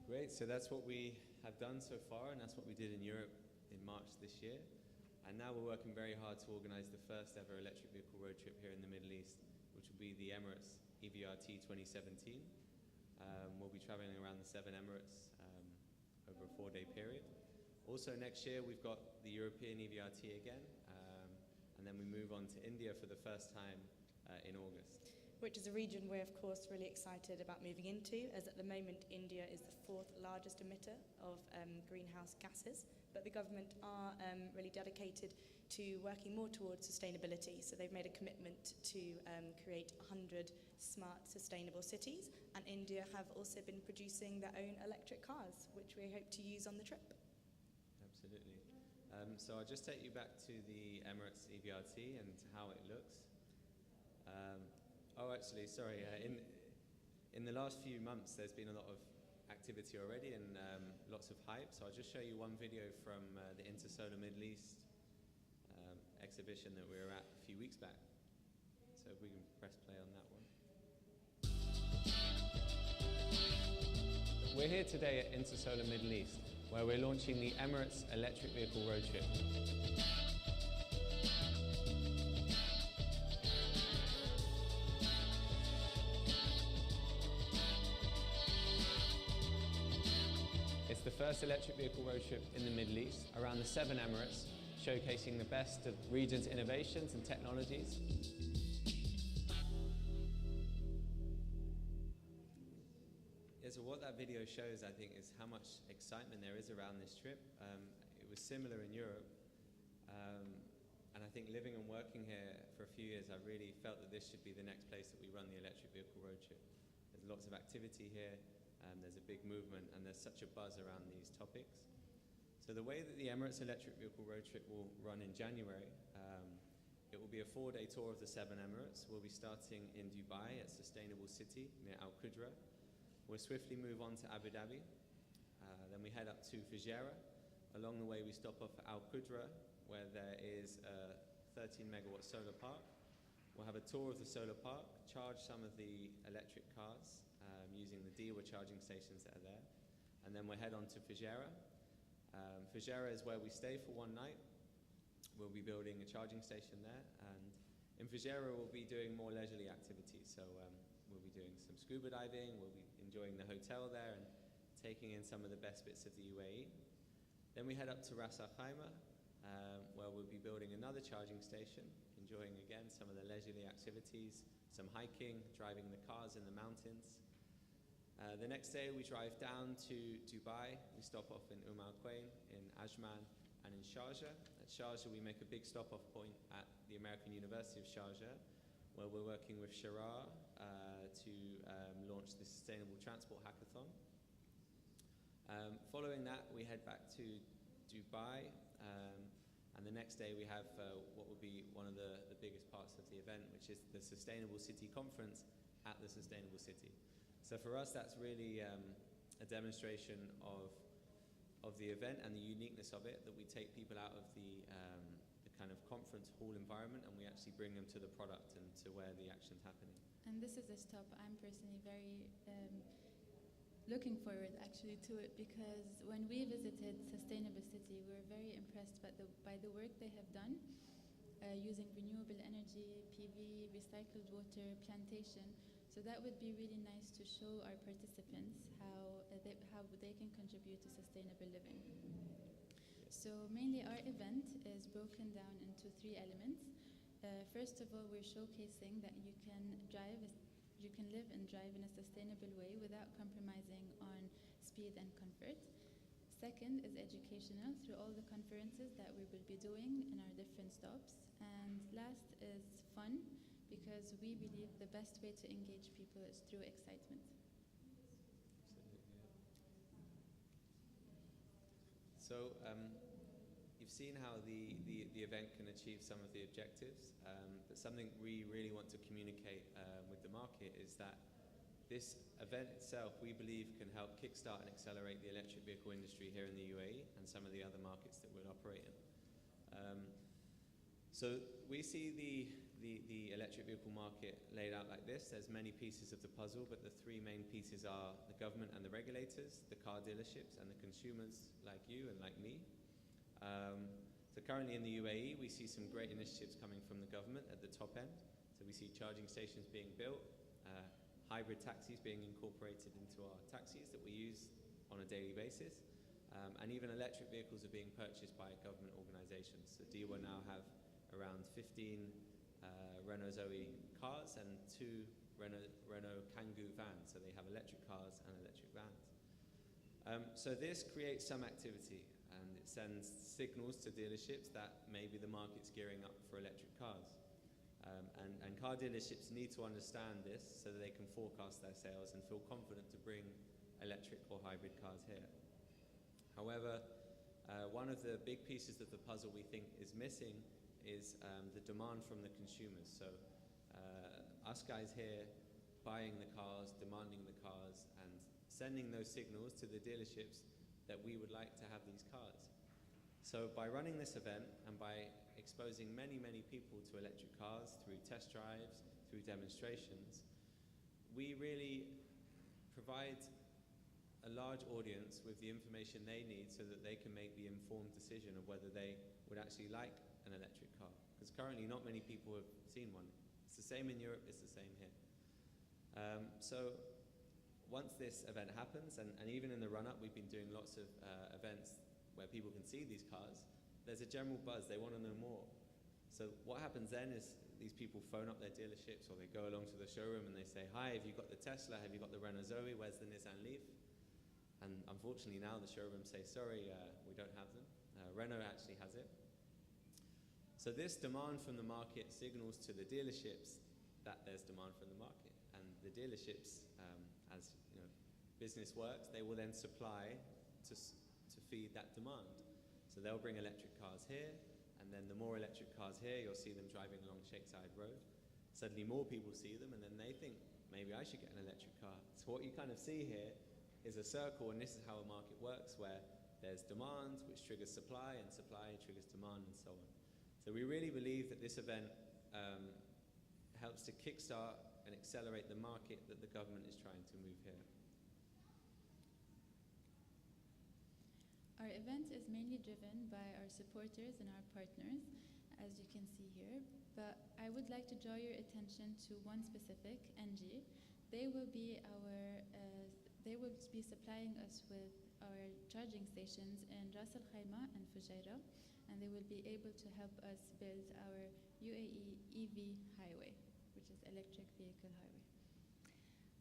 Great, so that's what we have done so far, and that's what we did in Europe in March this year. And now we're working very hard to organize the first ever electric vehicle road trip here in the Middle East, which will be the Emirates EVRT 2017. We'll be traveling around the 7 Emirates over a 4-day period. Also next year we've got the European EVRT again, and then we move on to India for the first time in August. Which is a region we're of course really excited about moving into, as at the moment India is the 4th largest emitter of greenhouse gases, but the government are really dedicated to working more towards sustainability. So they've made a commitment to create 100 smart, sustainable cities, and India have also been producing their own electric cars, which we hope to use on the trip. Absolutely. So I'll just take you back to the Emirates EVRT and how it looks. Actually, sorry. In the last few months, there's been a lot of activity already and lots of hype. So I'll just show you one video from the Intersolar Middle East exhibition that we were at a few weeks back. So if we can press play on that one. We're here today at Intersolar Middle East, where we're launching the Emirates Electric Vehicle Road Trip. It's the first electric vehicle road trip in the Middle East, around the 7 Emirates, showcasing the best of region's innovations and technologies. Yeah, so what that video shows, I think, is how much excitement there is around this trip. It was similar in Europe, and I think living and working here for a few years, I really felt that this should be the next place that we run the electric vehicle road trip. There's lots of activity here. There's a big movement and there's such a buzz around these topics. So the way that the Emirates Electric Vehicle Road Trip will run in January, it will be a 4-day tour of the 7 Emirates. We'll be starting in Dubai at Sustainable City near Al Qudra. We'll swiftly move on to Abu Dhabi. Then we head up to Fujairah. Along the way we stop off at Al Qudra, where there is a 13 megawatt solar park. We'll have a tour of the solar park, charge some of the electric cars using the Dewa charging stations that are there, and then we'll head on to Fujairah. Fujairah is where we stay for one night. We'll be building a charging station there, and in Fujairah we'll be doing more leisurely activities. So we'll be doing some scuba diving, we'll be enjoying the hotel there and taking in some of the best bits of the UAE. Then we head up to Ras Al Khaimah, where we'll be building another charging station, enjoying again some of the leisurely activities, some hiking, driving the cars in the mountains. The next day we drive down to Dubai. We stop off in Al Quwain, in Ajman, and in Sharjah. At Sharjah we make a big stop-off point at the American University of Sharjah, where we're working with Shara to launch the Sustainable Transport Hackathon. Following that we head back to Dubai, and the next day we have what will be one of the biggest parts of the event, which is the Sustainable City Conference at the Sustainable City. So for us that's really a demonstration of the event and the uniqueness of it, that we take people out of the kind of conference hall environment and we actually bring them to the product and to where the action's happening. And this is a stop I'm personally very looking forward actually to it, because when we visited Sustainable City, we were very impressed by the work they have done using renewable energy, PV, recycled water, plantation. So that would be really nice to show our participants how they can contribute to sustainable living. So mainly our event is broken down into 3 elements. First of all, we're showcasing that you can live and drive in a sustainable way without compromising on speed and comfort. Second is educational through all the conferences that we will be doing in our different stops. And last is fun, because we believe the best way to engage people is through excitement. So you've seen how the event can achieve some of the objectives, but something we really want to communicate with the market is that this event itself, we believe, can help kickstart and accelerate the electric vehicle industry here in the UAE and some of the other markets that we'll operate in. So we see the electric vehicle market laid out like this. There's many pieces of the puzzle, but the three main pieces are the government and the regulators, the car dealerships, and the consumers like you and like me. So currently in the UAE, we see some great initiatives coming from the government at the top end. So we see charging stations being built, hybrid taxis being incorporated into our taxis that we use on a daily basis, and even electric vehicles are being purchased by government organizations. So DEWA now have around 15 Renault Zoe cars and 2 Renault Kangoo vans. So they have electric cars and electric vans. So this creates some activity, and it sends signals to dealerships that maybe the market's gearing up for electric cars. And car dealerships need to understand this so that they can forecast their sales and feel confident to bring electric or hybrid cars here. However, one of the big pieces of the puzzle we think is missing is the demand from the consumers. So us guys here buying the cars, demanding the cars, and sending those signals to the dealerships that we would like to have these cars. So by running this event and by exposing many, many people to electric cars through test drives, through demonstrations, we really provide a large audience with the information they need so that they can make the informed decision of whether they would actually like an electric car. Because currently not many people have seen one. It's the same in Europe, it's the same here. So once this event happens, and even in the run-up, we've been doing lots of events where people can see these cars, there's a general buzz, they want to know more. So what happens then is these people phone up their dealerships, or they go along to the showroom and they say, hi, have you got the Tesla, have you got the Renault Zoe, where's the Nissan Leaf? And unfortunately now the showrooms say, sorry, we don't have them. Renault actually has it. So this demand from the market signals to the dealerships that there's demand from the market. And the dealerships, as you know, business works, they will then supply to feed that demand. So they'll bring electric cars here, and then the more electric cars here, you'll see them driving along Sheikh Zayed Road. Suddenly more people see them, and then they think, maybe I should get an electric car. So what you kind of see here is a circle, and this is how a market works, where there's demand, which triggers supply, and supply triggers demand, and so on. So we really believe that this event helps to kickstart and accelerate the market that the government is trying to move here. Our event is mainly driven by our supporters and our partners, as you can see here, but I would like to draw your attention to one specific, NG. They will be supplying us with our charging stations in Ras Al Khaimah and Fujairah, and they will be able to help us build our UAE EV highway, which is electric vehicle highway.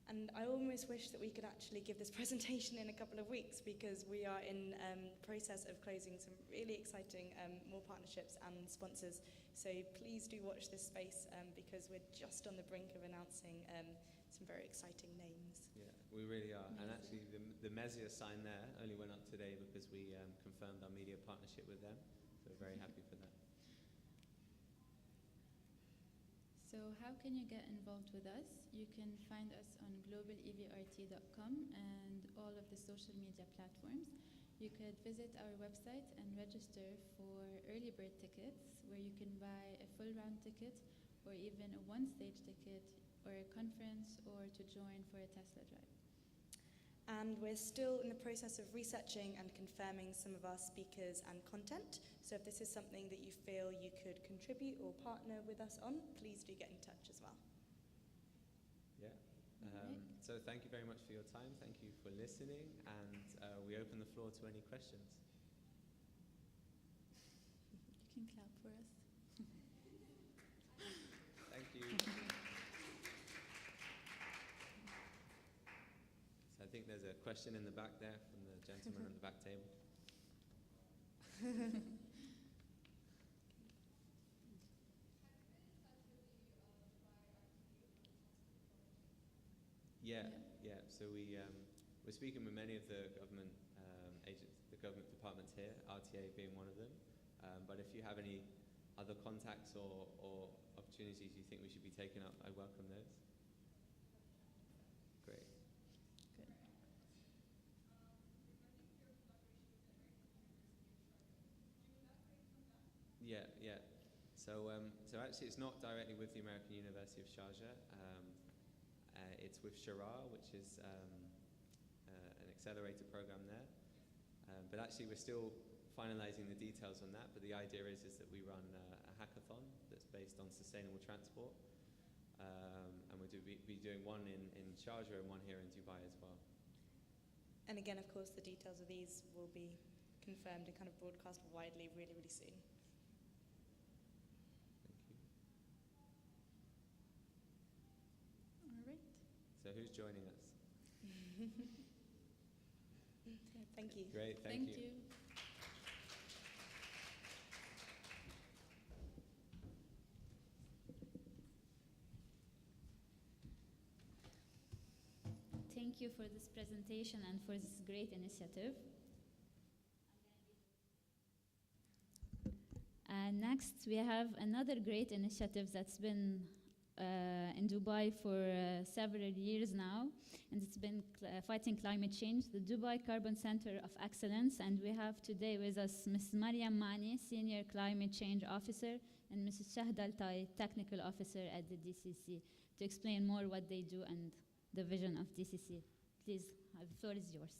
And I almost wish that we could actually give this presentation in a couple of weeks, because we are in process of closing some really exciting more partnerships and sponsors. So please do watch this space, because we're just on the brink of announcing some very exciting names. Yeah, we really are. Amazing. And actually the Mezia sign there only went up today because we confirmed our media partnership with them. So we're very happy for that. So how can you get involved with us? You can find us on globalevrt.com and all of the social media platforms. You could visit our website and register for early bird tickets, where you can buy a full round ticket, or even a one-stage ticket, or a conference, or to join for a Tesla drive. And we're still in the process of researching and confirming some of our speakers and content. So if this is something that you feel you could contribute or partner with us on, please do get in touch as well. Yeah. So thank you very much for your time. Thank you for listening. And we open the floor to any questions. You can clap for us. Thank you. So I think there's a question in the back there from the gentleman on the back table. Yeah. So we're speaking with many of the government agents, the government departments here, RTA being one of them. But if you have any other contacts or opportunities you think we should be taking up, I welcome those. Great. Good. Yeah. So actually, it's not directly with the American University of Sharjah. It's with Sharar, which is an accelerator program there. But actually, we're still finalising the details on that. But the idea is that we run a hackathon that's based on sustainable transport, and we'll be doing one in Sharjah and one here in Dubai as well. And again, of course, the details of these will be confirmed and kind of broadcast widely really, really soon. So who's joining us? Thank you. Great, thank you. Thank you for this presentation and for this great initiative. Next, we have another great initiative that's been in Dubai for several years now, and it's been fighting climate change, the Dubai Carbon Center of Excellence. And we have today with us Ms. Mariam Mani, Senior Climate Change Officer, and Mrs. Shahd Al-Tai, Technical Officer at the DCC, to explain more what they do and the vision of DCC. Please, the floor is yours.